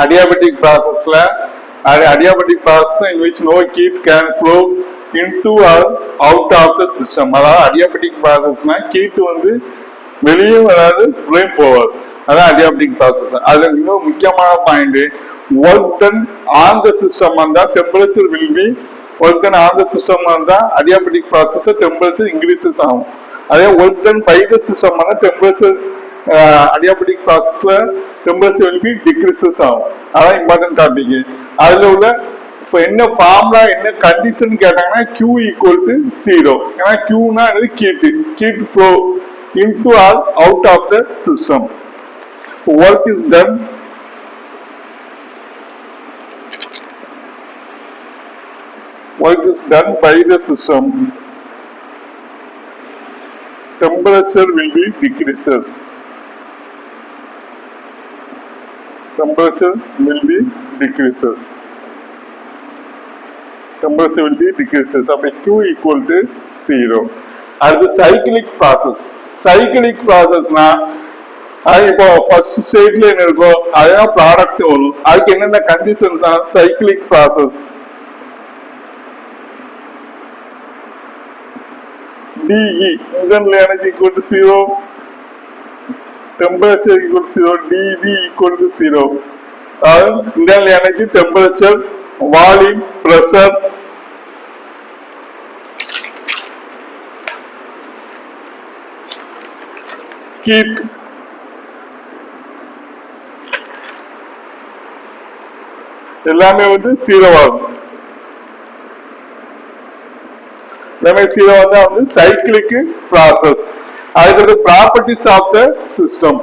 adiabatic process adiabatic process in which no heat can flow into or out of the system. அதாவது adiabatic processனா heat வந்து வெளியே வராது உள்ளே போவாது, அதான் adiabatic process. அதுல மிக முக்கியமான point work done on the system வந்தா temperature will be work done on the system வந்தா adiabatic process டெம்பரேச்சர் இன்க்ரீசஸ் ஆகும். அதே work done by the system வந்தா டெம்பரேச்சர் adiabatic processல டெம்பரேச்சர் வில் பி டிக்ரீசஸ் ஆகும். அதான் இம்பார்ட்டன்ட் டாபிக். அதுல உள்ள இப்போ என்ன ஃபார்முலா என்ன கண்டிஷன் கேட்டாங்கன்னா Q ஈக்குவல் டு 0. ஏன்னா Qனா heat flow into or out of the system. Work is done by the system. Temperature will be decreases. Temperature will be decreases. அப்ப Q equal to 0. அடுத்து சைக்கிளிக் ப்ராசஸ். சைக்கிளிக் ப்ராசஸ்னா இப்போ first ஸ்டேட்ல என்ன இருக்கோ அதுதான் product வரும். அதுக்கு என்னென்ன கண்டிஷன் தான் cyclic process. DE internal energy equal to 0, temperature equal to 0, dV equal to 0. Internal energy, temperature, volume, pressure, heat, எல்லாமே வந்து 0 ஆகும். எல்லாமே 0 வந்தா வந்து சைக்கிளிக் ப்ராசஸ். அதுக்கு properties of the system.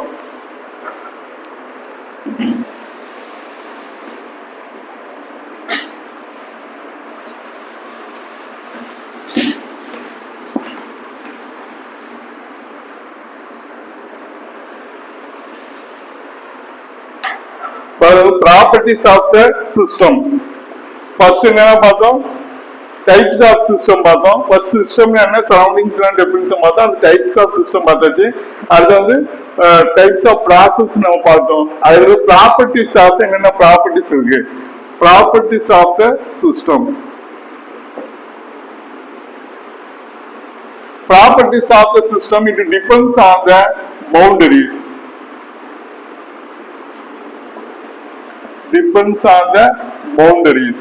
Properties of the system. First என்ன பார்த்தோம், டைப்ஸ் ஆஃப் சிஸ்டம் பார்த்தோம். ஃபர்ஸ்ட் சிஸ்டம் என்ன சரௌண்டிங்ஸ் அண்ட் டெஃபினிஷன் பார்த்தோம். அந்த டைப்ஸ் ஆஃப் சிஸ்டம் பார்த்தாச்சு. அடுத்து வந்து டைப்ஸ் ஆஃப் ப்ராசஸ் நம்ம பார்த்தோம். அதுல ப்ராப்பர்ட்டிஸ் ஆஃப் என்னென்ன ப்ராப்பர்ட்டிஸ் இருக்கு. Properties of the system. Properties of the system, it depends on the boundaries. Depends on the boundaries.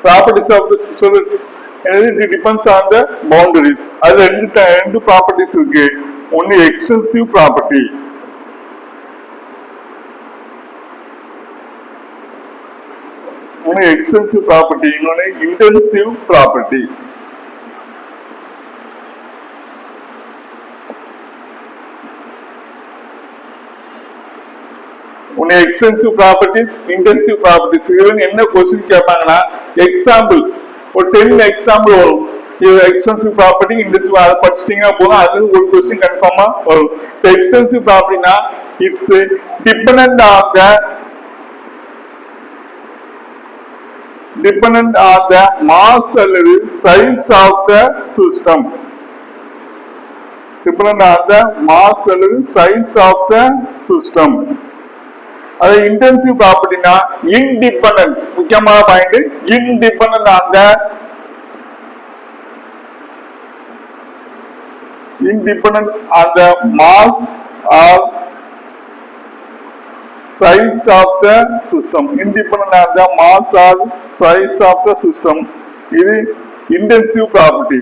Properties of the system, it depends on the boundaries. அது ரெண்டு properties இருக்கு. ஒன்னு extensive property, ஒன்னு extensive property, இன்னொன்னு intensive property. ஒன்னு extensive properties, intensive properties. இதுல என்ன question கேட்பாங்கன்னா example ஒரு 10 எக்ஸாம்பிள் வரும். இது எக்ஸ்டென்சிவ் ப்ராப்பர்ட்டி, இன்டென்சிவ் அதை படிச்சிட்டீங்கன்னா போதும். அது ஒரு क्वेश्चन கன்ஃபார்மா வரும். எக்ஸ்டென்சிவ் ப்ராப்பர்ட்டினா it's dependent on the mass அல்லது size of the system. Dependent on the mass அல்லது சைஸ் ஆஃப் த சிஸ்டம். அது இன்டென்சிவ் ப்ராப்பர்ட்டினா இன்டிபெண்டன்ட், முக்கியமான point, independent on the mass or size of the system. Independent of the mass or size of the system. இது intensive property.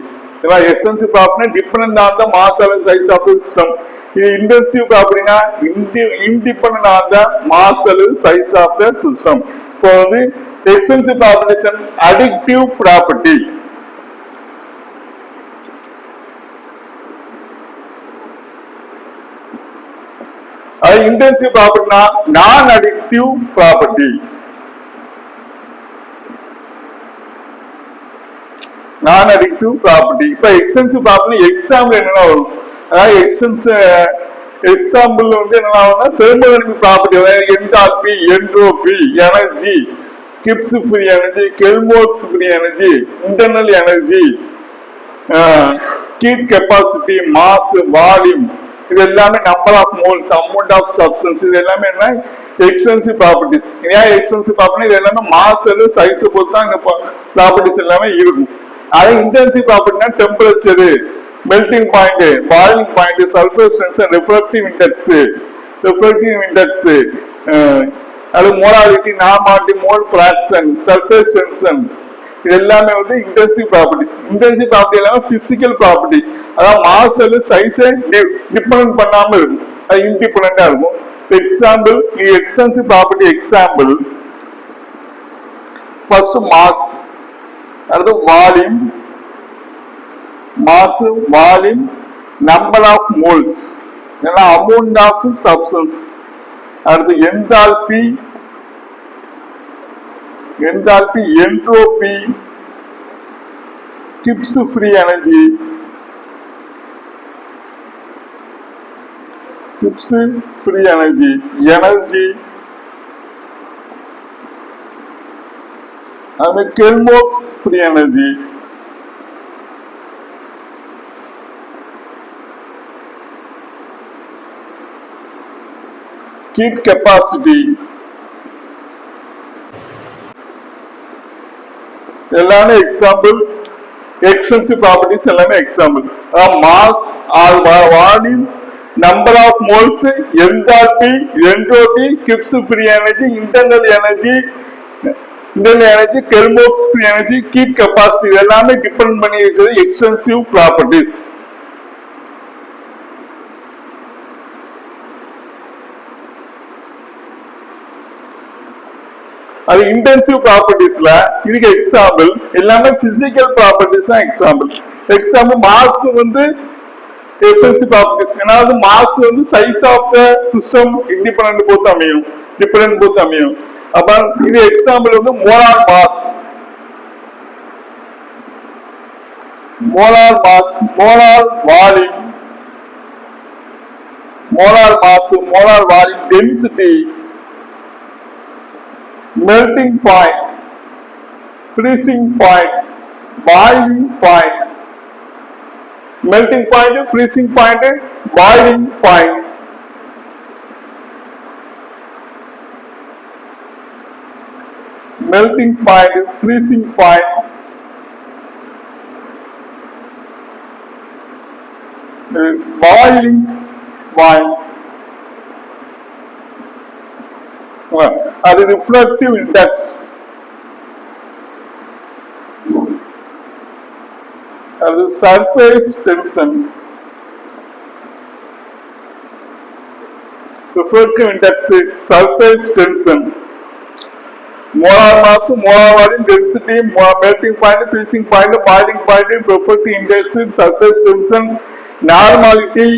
Extensive property dependent on the mass or size of the system. இது intensive ப்ராப்பர்ட்டினா independent on the mass or size of the system. இப்போ வந்து extensive property அடிக்டிவ் property. Intensive ப்ராப்பர்ட்டினா நான் அடிக்டிவ் property. நான் அடிக்டிவ் ப்ராப்பர்ட்டி. இப்ப எக்ஸ்டென்சிவ் ப்ராப்பர்ட்டி எக்ஸாம்பிள் என்னென்ன வரும். அதாவது எக்ஸாம்பிள் வந்து என்னென்ன ஆகும்னா thermodynamic property, enthalpy, entropy, energy, Gibbs free energy, Helmholtz free energy, internal energy, heat capacity, mass, volume, இது எல்லாமே number of moles, amount of substance, இது எல்லாமே என்ன எக்ஸ்டென்சிவ் ப்ராப்பர்ட்டிஸ். ஏன் எக்ஸ்டென்சிவ் ப்ராப்பர்ட்டி? இது எல்லாமே மாஸ் சைஸ் பொறுத்து தான் இந்த ப்ராப்பர்ட்டிஸ் எல்லாமே இருக்கும். அதே இன்டென்சிவ் ப்ராப்பர்ட்டினா temperature, melting point, boiling point, surface tension, refractive index, அது molarity, normality, mole fraction, surface tension, இது எல்லாமே வந்து இன்டென்சிவ் ப்ராப்பர்ட்டிஸ். இன்டென்சிவ் ப்ராப்பர்ட்டி எல்லாமே பிசிக்கல் ப்ராப்பர்ட்டி, அதாவது மாஸ் சைஸை டிபெண்ட் பண்ணாம இருக்கும், அது இன்டிபெண்டா இருக்கும். Example, extensive property example, first mass, அடுத்து volume, mass, volume, number of moles, amount of substance, அடுத்து enthalpy, entropy, Gibbs free energy, energy, அது கெல்மோக்ஸ் ஃப்ரீ எனர்ஜி, ஹீட் கெப்பாசிட்டி, எல்லாமே எக்ஸாம்பிள். எக்ஸ்டென்சிவ் ப்ராப்பர்ட்டிஸ் எல்லாமே example. Mass, volume, number of moles, enthalpy, entropy, Gibbs free energy, internal energy, கெல்மோக்ஸ் free energy, heat capacity, எல்லாமே depend பண்ணி இருக்கிறது extensive properties. அது intensive ப்ராப்பர்ட்டிஸ்ல இதுக்கு எக்ஸாம்பிள் எல்லாமே பிசிக்கல் ப்ராப்பர்ட்டிஸ் தான் எக்ஸாம்பிள். மாஸ் வந்து எக்ஸ்டென்சிவ் ப்ராப்பர்ட்டிஸ், ஏன்னா மாஸ் வந்து size of the system dependent பொறுத்து அமையும். அப்ப இது எக்ஸாம்பிள் வந்து molar mass, molar volume, molar volume, density, melting point, freezing point, boiling point, melting point, freezing point, boiling point, melting point, freezing point, boiling point, அது refractive index, அது surface tension, refractive index, surface tension, molar mass, molar volume, density, melting point, freezing point, boiling point, refractive index, surface tension, normality,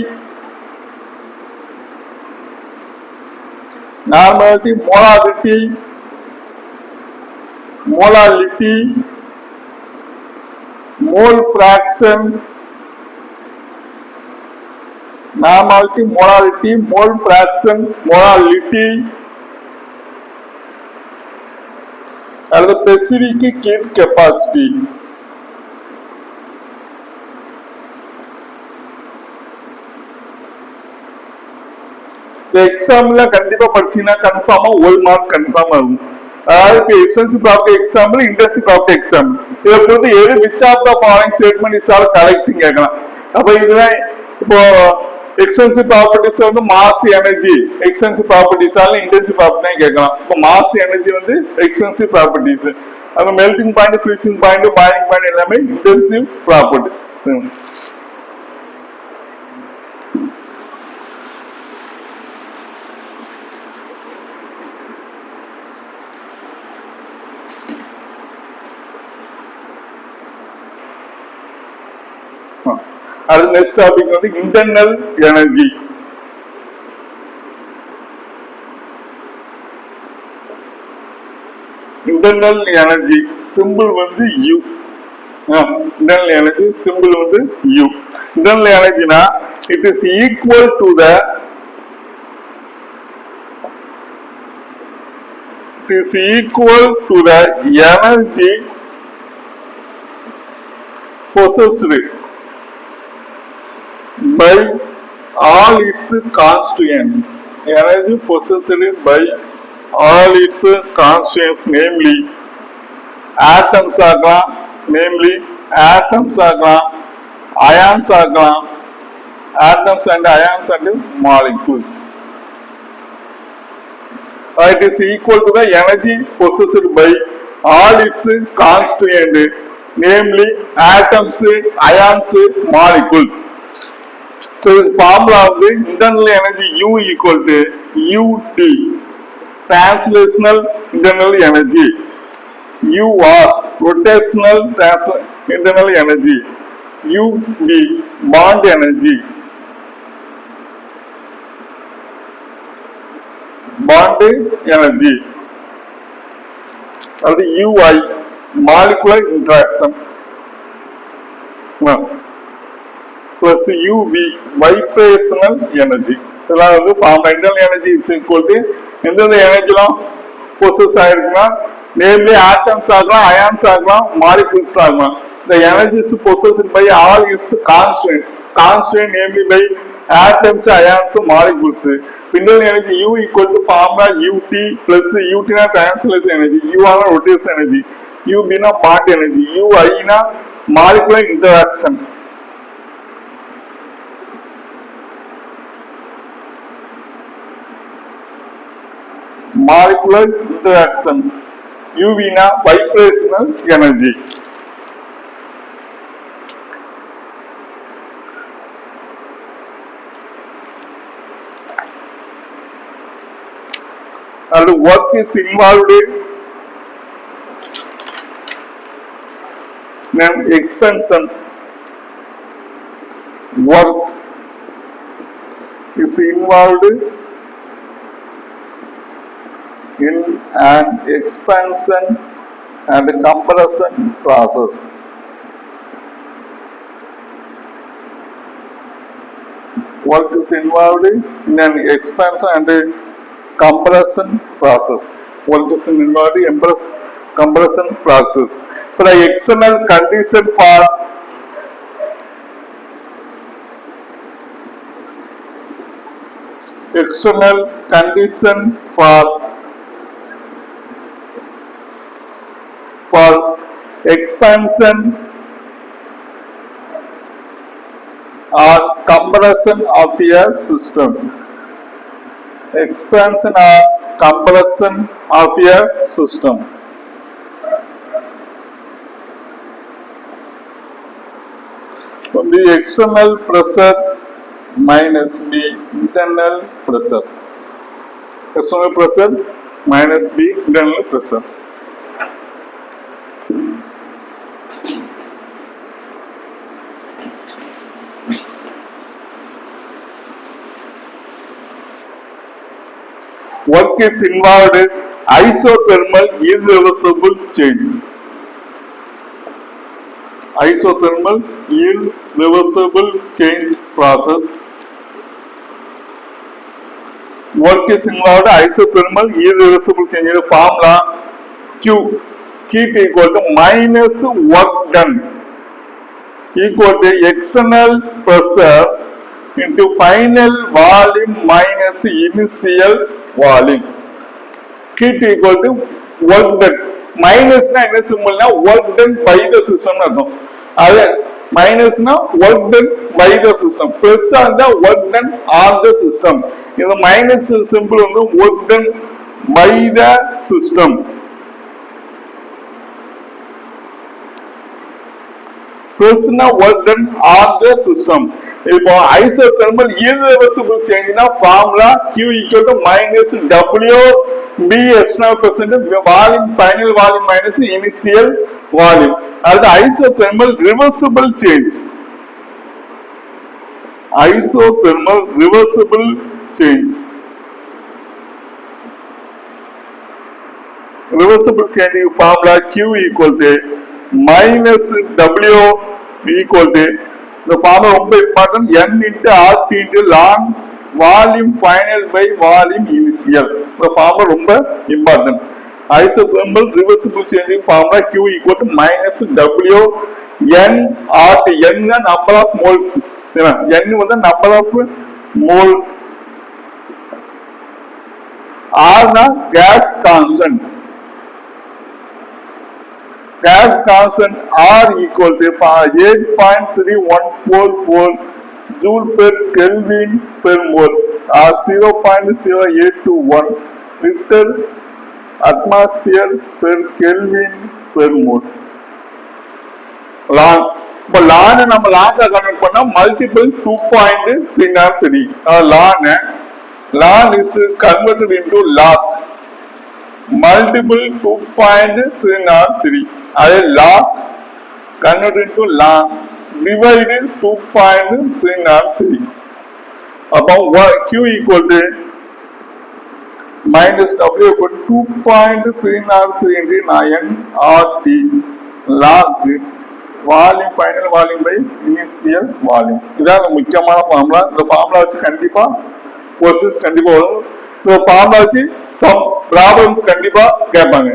molarity, mole fraction, normality, molarity, mole fraction, molality, and the specific heat capacity. Example கண்டிப்பா படிச்சீங்கன்னா கன்ஃபார்மா 1 mark confirm ஆகும். அதாவது extensive property example, intensive property example, இதை பொறுத்து எது which of the following statement is all correct கேட்கலாம். அப்ப இதுதான் இப்போ எக்ஸ்டென்சிவ் ப்ராப்பர்ட்டிஸ் வந்து mass energy, extensive properties all intensive property கேட்கலாம். இப்போ மாஸ் எனர்ஜி வந்து எக்ஸ்டென்சிவ் ப்ராப்பர்ட்டிஸ், அந்த melting point, freezing point, boiling point எல்லாமே இன்டென்சிவ் ப்ராப்பர்ட்டிஸ். அது நெக்ஸ்ட் டாபிக் வந்து internal energy. Internal energy simple வந்து U. இன்டர்னல் எனர்ஜி சிம்பிள் வந்து U. இன்டர்னல் எனர்ஜினா it is equal to the energy possessed by all its constituents. Energy possessed by all its constituents, namely atoms ஆகலாம், namely atoms ஆகலாம், ions ஆகலாம், atoms and ions and molecules. It is equal to the energy possessed by all its constituents, namely atoms, ions, molecules. So the formula of the internal energy U equal to UT, translational internal energy. UR, rotational internal energy. UB, bond energy. Bond energy. And the UI, molecular interaction. Plus UV, vibrational energy. So form internal energy is equal to internal energy possess ஆயிருக்குன்னா namely atoms ஆகலாம், ions ஆகலாம், molecules ஆகலாம். The energy is possessed by all its constant namely by atoms, ions, molecules. Internal energy U equal to formula UT plus UT na translation energy, UR na rotation energy, UB na bond energy, UI na molecular interaction. Molecular interaction. UV na vibrational energy. And work is involved in expansion. Work is involved in an expansion and compression process. Work is involved in an expansion and compression process. Work is involved in compression process. For the external condition for expansion or compression of a system. Expansion or compression of a system. From the external pressure minus B internal pressure. External pressure minus B internal pressure. Work is involved in isothermal irreversible change. Isothermal irreversible change process. Work is involved in isothermal irreversible change. The formula Q, heat equal to minus work done equal to external pressure into final volume minus initial volume. Heat equal to work done. Minus na என்ன சிம்பிள்னா work done by the system அர்த்தம். அது minus na work done by the system. Plus அந்த work done on the system. இந்த minus symbol வந்து work done by the system. Plus na work done on the system. இப்போ isothermal irreversible change na formula Q equal to minus W B external percent volume final volume minus initial volume. That isothermal reversible change. Isothermal reversible change. Reversible changing formula Q equal to minus W equal to the formula ரொம்ப important N into RT into long volume final by volume initial. The formula ரொம்ப important. Isothermal reversible changing formula Q equal to minus W N RT. N the number of moles. N was the number of mole. R na gas constant. Gas constant R equal to 8.3144 joule per Kelvin per mole, or 0.0821 liter atmosphere per Kelvin per mole. Log. இப்போ ln நம்ம log convert பண்ணா multiple 2.303. ln is converted into log multiple 2.303. அதே log converted into ln divided 2.303. அப்போ Q equal to minus W equal to 2.303 into 9 RT log volume final volume by initial volume. இதான் முக்கியமான formula. இந்த formula வச்சு கண்டிப்பா questions கண்டிப்பா வரும். இந்த ஃபார்முலா வச்சு சம் ப்ராப்ளம்ஸ் கண்டிப்பா கேட்பாங்க.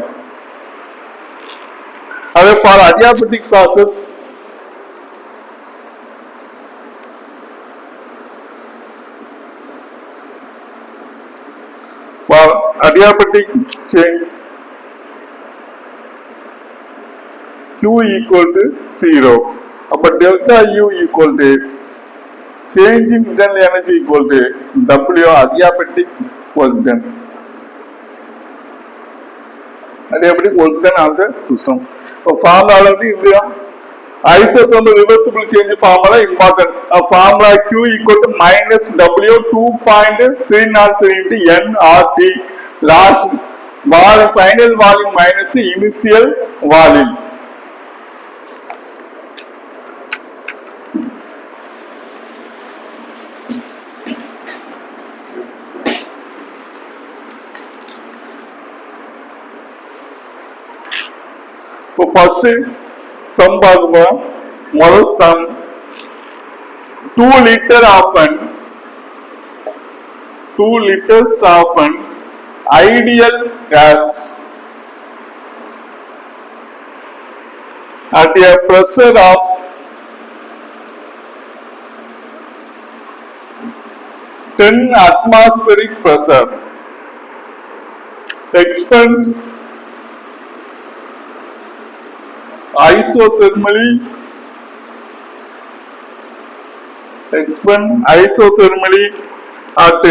அதே for adiabatic process for adiabatic change Q equal to 0. But delta U equal to change in internal energy equal to W adiabatic work done. Adiabatic work done of the system. So formula is the isothermal reversible change formula important. A formula Q equal to minus W 2.303 into nRT last volume final volume minus initial volume. So first sum பாக்குறோம். முதல் sum 2 liters of an ideal gas at a pressure of 10 atmospheric pressure expand isothermally at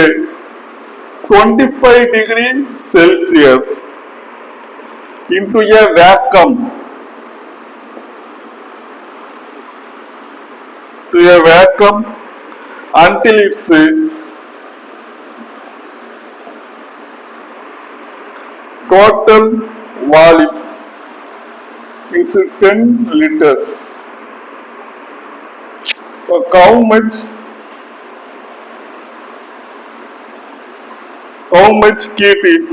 25 degrees Celsius into a vacuum until its total volume is 10 liters. So how much heat is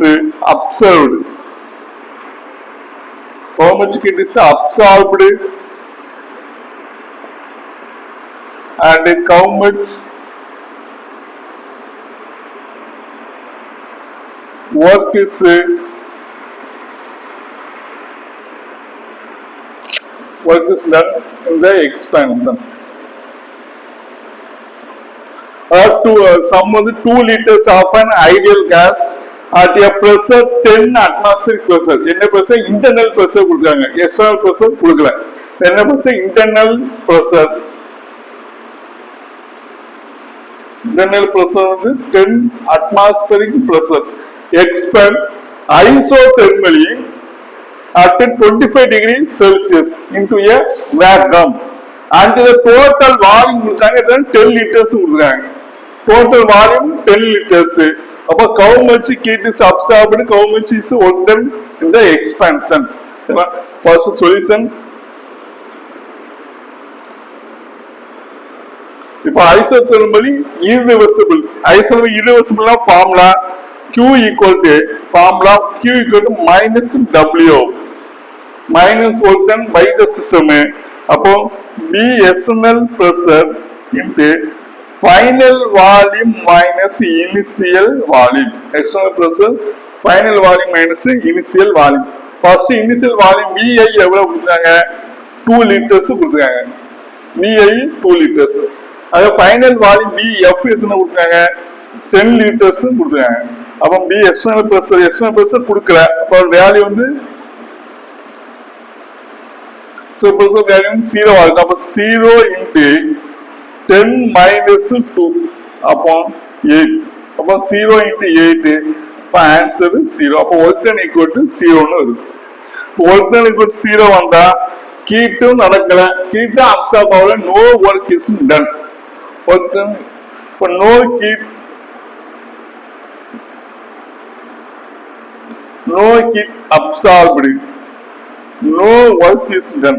absorbed? How much heat is absorbed and how much work is done in the expansion. Some of the 2 liters of an ideal gas at a pressure 10 atmospheric pressure. என்ன pressure? Internal pressure கொடுக்குறாங்க. External pressure கொடுக்கல. என்ன pressure? Internal pressure. Internal pressure வந்து 10 atmospheric pressure. Expand isothermally at 25 degrees Celsius into a vacuum and the total volume கொடுத்தாங்க 10 liters கொடுக்குறாங்க. Total volume 10 liters. அப்போ how much heat is absorbed, how much is worked done in the expansion. First solution. இப்போ isothermally irreversible formula Q equal to minus W minus work done by the system. அப்போ B external pressure into final volume minus initial volume. External pressure final volume minus initial volume. First initial volume VI எவ்வளவு கொடுத்தாங்க? 2 liters கொடுத்தாங்க. VI 2 liters. அது final volume BF எத்தனை கொடுத்தாங்க 10 liters கொடுத்தாங்க. அப்ப B external pressure கொடுக்கல. அப்ப வேல்யூ வந்து பிரஷர் வேல்யூ 0 ஆகும். அப்ப 0 into 10 minus 2 அப்போ 8. அப்ப 0 into 8 அப்ப ஆன்சர் 0. அப்ப ஒர்க் டன் ஈக்குவல் டு 0 வருது. ஒர்க் டன் ஈக்குவல் டு 0 வந்தா கீட்டும் நடக்கல, கீட்டும் அப்சார்ப் ஆகல, no work is done. Work done இப்ப no heat absorbed, no work is done.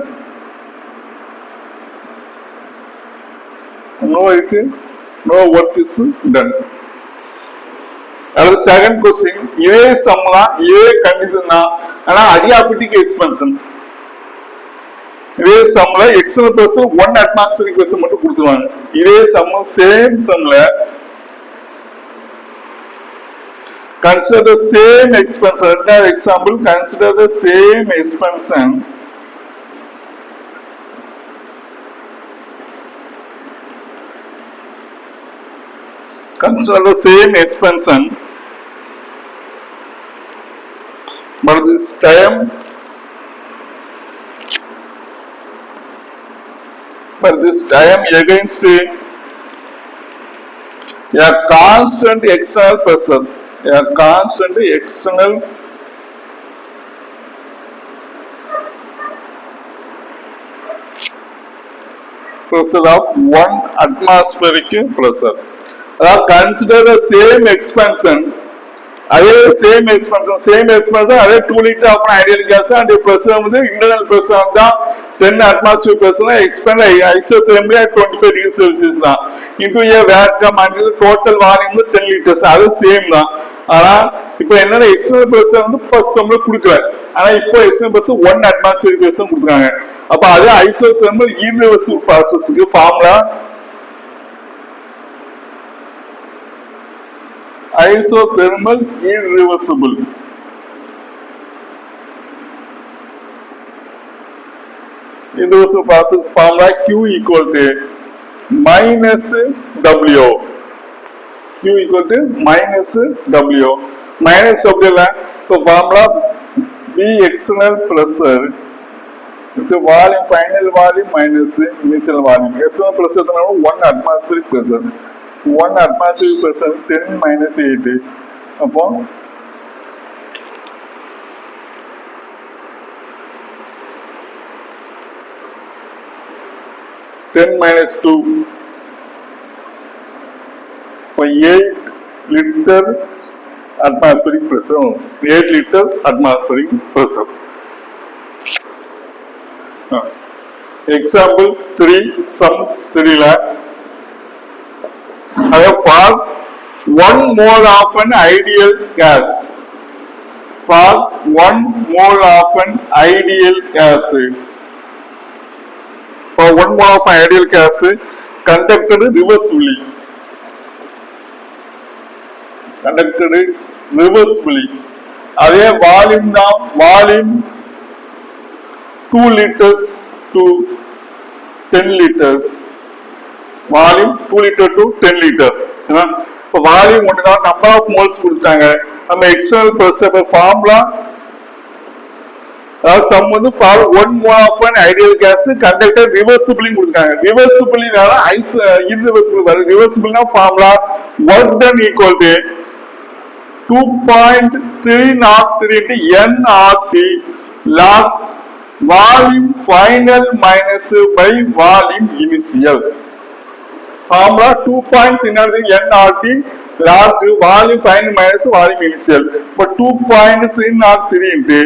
No work is done. அடுத்த செகண்ட் क्वेश्चन, இதே சம்னா இதே கண்டிஷன் தான், ஆனா அடியாபெட்டிக் எக்ஸ்பென்ஷன். இதே சம்ல எக்ஸ்டர்னல் பிரஷர் 1 atmospheric pressure மட்டும் கொடுத்துருவாங்க. இதே சம் சேம் சம்ல consider the same expansion. Another example, consider the same expansion. Consider the same expansion, but this time against a constant external pressure. A constant external pressure of 1 atmospheric pressure. Consider the same expansion. அதே same expansion அதே 2 liter of ideal gas and pressure வந்து internal pressure தான் 10 atmospheric pressure expand ஐசோதெர்மில் 25 degrees Celsius தான் into a vacuum and total volume 10 liters. அது same தான். ஆனா இப்போ என்னன்னா எக்ஸ்டர்னல் பிரஷர் வந்து ஃபர்ஸ்ட் சம்ல கொடுக்கல, ஆனா இப்போ எக்ஸ்டர்னல் பிரஷர் 1 atmospheric pressure கொடுக்குறாங்க. அப்ப அது ஐசோதெர்மல் இர்ரிவர்சிபிள் ப்ராசஸ்க்கு formula isothermal irreversible. Irreversible process formula Q equal to minus W. Q equal to minus W. Minus W la so formula B external pressure into volume, final volume minus initial volume. External pressure 1 atmospheric pressure. 1 atmospheric pressure 10 minus 8 upon 10 minus 2 for 8 liter atmospheric pressure. 8 liter atmospheric pressure. Example 3, sum 3 lakh. For 1 mole of an ideal gas. For 1 mole of an ideal gas. For 1 mole of an ideal gas conducted reversibly. அதே volume தான், volume 2 liters to 10 liters. Volume 2 liter to 10 liter. இப்போ volume ஒன்று தான், number of moles கொடுத்துட்டாங்க. நம்ம external pressure formula அதாவது some வந்து for 1 mole of an ideal gas conducted reversibly கொடுத்துட்டாங்க. ரிவர்சிபிளினால ஐஸ் இர்ரிவர்சிபிள் வரும். ரிவர்சிபிள்னா formula work done equal to 2.303 into nRT log volume final minus by volume initial. Formula 2.303 nRT log volume final minus volume initial. But 2.303 into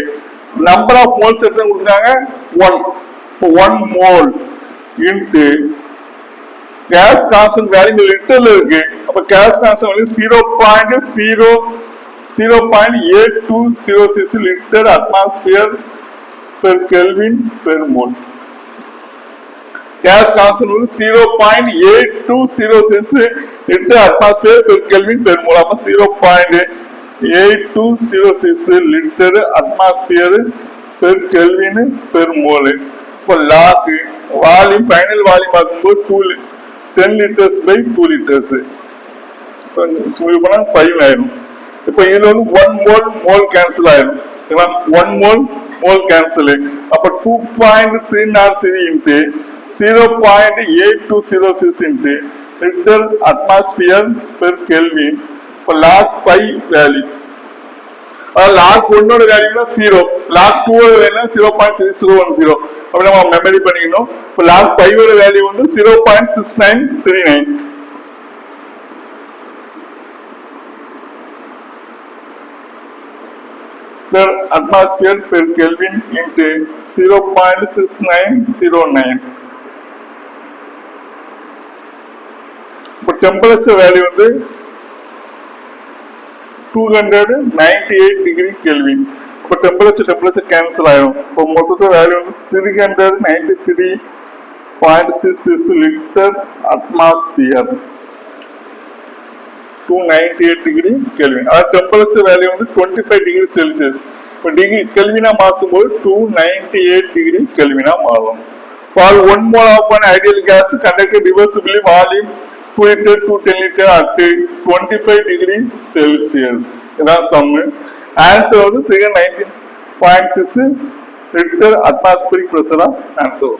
number of moles எத்தனை கொடுத்தாங்க 1. 1 mole into gas constant value லிட்டர்ல இருக்கு. அப்ப gas constant value 0.8206 liter atmosphere per Kelvin per mole. Gas constant value 0.8206 liter atmosphere per Kelvin per mole. அப்ப 0.8206 liter atmosphere per Kelvin per mole. இப்போ lock volume final volume பார்க்கும்போது 10 liters by 2 liters. Smooth பண்ணா 5 ஆயிடும். இப்போ இதுல வந்து 1 mole cancel ஆயிடும். சரிங்களா? 1 மோல் கேன்சல். அப்ப 2.303 into 0.8206 into liter atmosphere per Kelvin. இப்போ log 5 value. log 1 value 0, log 2 value 0.3010. அப்ப நம்ம மெமரி பண்ணிக்கணும். இப்போ log 5 வேல்யூ வந்து 0.6939. The atmosphere per Kelvin into 0.6909. இப்போ டெம்பரேச்சர் வேல்யூ வந்து 298 டிகிரி கெல்வின். இப்போ டெம்பரேச்சர் கேன்சல் ஆயிடும். இப்போ மொத்தத்தை வேல்யூ வந்து 393.66 லிட்டர் அட்மாஸ்பியர். 298 degree kelvin. அதாவது டெம்பரேச்சர் வேல்யூ வந்து 25 டிகிரி செல்சியஸ். இப்போ டிகிரி கெல்வினா மாற்றும் போது 298 டிகிரி கெல்வினா மாறும். For 1 mole of an ideal gas conducted reversibly volume 2 liter to 10 liter at 25 degree Celsius. இதான் சம்மு. ஆன்சர் வந்து 390.6 லிட்டர் அட்மாஸ்பியரிக் பிரஷரா ஆன்சர்.